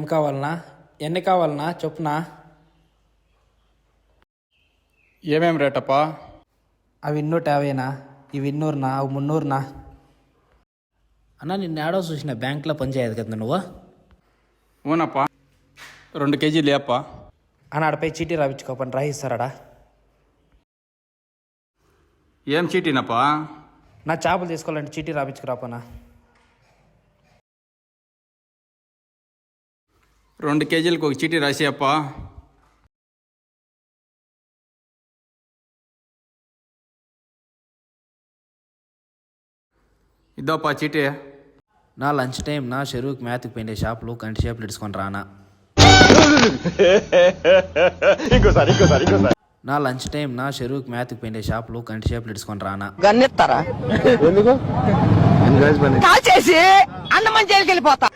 ఏం కావాలనా? ఎన్ని కావాలనా చెప్పునా? ఏమేం రేటప్పా? అవి 250నా, ఇవి 200నా, అవి 300నా? అన్న నిన్న ఏడో చూసిన బ్యాంక్లో పనిచేయదు కదా నువ్వు? అవునప్పా. 2 కేజీలు అప్పా. అన్న ఆడపై చీటీ రాయించుకోపని రాయిస్తారాడా? ఏం చీటీనప్పా? నా చేపలు తీసుకోవాలంటే చీటీ రాయించుకురాపనా? 2 కేజీలకు ఒక చీటీ రాసి అప్పా. ఇద్దోపా చీటీ. నా లంచ్ టైం నా చెరువుకి మేతకు పోయిండే చేపలు కంటి చేపలు ఇడుచుకొని రానా? నా లంచ్ టైం నా చెరువుకి మేతకు పోయిండే చేపలు కంటి చేపలు ఇడుచుకొని రానా? గన్నెత్తారా కాల్ చేసి అన్నమని జైలుకి వెళ్ళిపోతా.